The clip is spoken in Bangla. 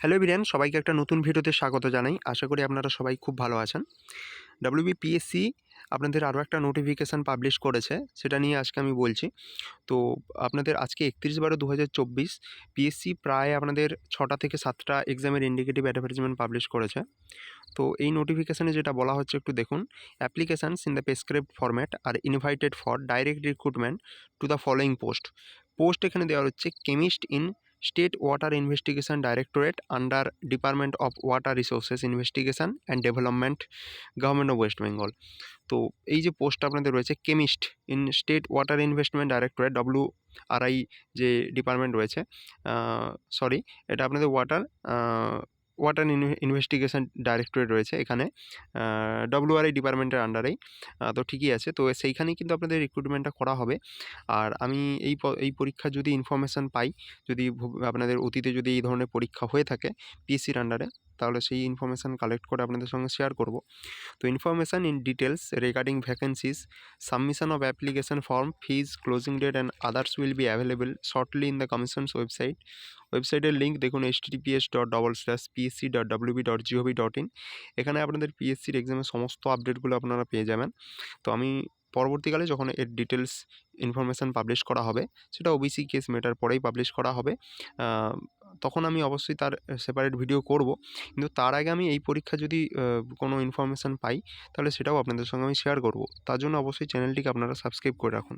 হ্যালো এভরিওয়ান, সবাইকে একটা নতুন ভিডিওতে স্বাগত জানাই। আশা করি আপনারা সবাই খুব ভালো আছেন। WBPSC আপনাদের আরও একটা নোটিফিকেশান পাবলিশ করেছে, সেটা নিয়ে আজকে আমি বলছি। তো আপনাদের আজকে 31/12/2024 পিএসসি প্রায় আপনাদের 6টা থেকে 7টা এক্সামের ইন্ডিকেটিভ অ্যাডভার্টাইজমেন্ট পাবলিশ করেছে। তো এই নোটিফিকেশানে যেটা বলা হচ্ছে একটু দেখুন। Applications in the prescribed format are invited for direct recruitment to the following post এখানে দেওয়া হচ্ছে chemist in state water investigation directorate under department of water resources investigation and development, government of West Bengal. তো এই যে পোস্টটা আপনাদের রয়েছে chemist in state water investment directorate, WRI যে ডিপার্টমেন্ট রয়েছে, সরি, এটা আপনাদের ওয়াটার ওয়াটার ইনভেস্টিগেশন ডাইরেক্টরেট রয়েছে এখানে, WRI ডিপার্টমেন্টের আন্ডারেই। তো ঠিকই আছে, তো সেইখানেই কিন্তু আপনাদের রিক্রুটমেন্টটা করা হবে। আর আমি এই পরীক্ষার যদি ইনফরমেশান পাই, যদি আপনাদের অতীতে যদি এই ধরনের পরীক্ষা হয়ে থাকে পিএসসির আন্ডারে, তাহলে সেই ইনফরমেশান কালেক্ট করে আপনাদের সঙ্গে শেয়ার করব। তো information in details regarding vacancies, submission of application form, fees, closing date and others will be available shortly in the commission's ওয়েবসাইটের লিঙ্ক দেখুন https://psc.wb.gov.in। এখানে আপনাদের পিএসসির এক্সামের সমস্ত আপডেটগুলো আপনারা পেয়ে যাবেন। তো আমি পরবর্তীকালে যখন এর ডিটেলস ইনফরমেশান পাবলিশ করা হবে, সেটা ওবিসি কেস মেটার পরেই পাবলিশ করা হবে, তখন আমি অবশ্যই তার সেপারেট ভিডিও করব। কিন্তু তার আগে আমি এই পরীক্ষা যদি কোনো ইনফরমেশান পাই, তাহলে সেটাও আপনাদের সঙ্গে আমি শেয়ার করব। তার জন্য অবশ্যই চ্যানেলটিকে আপনারা সাবস্ক্রাইব করে রাখুন।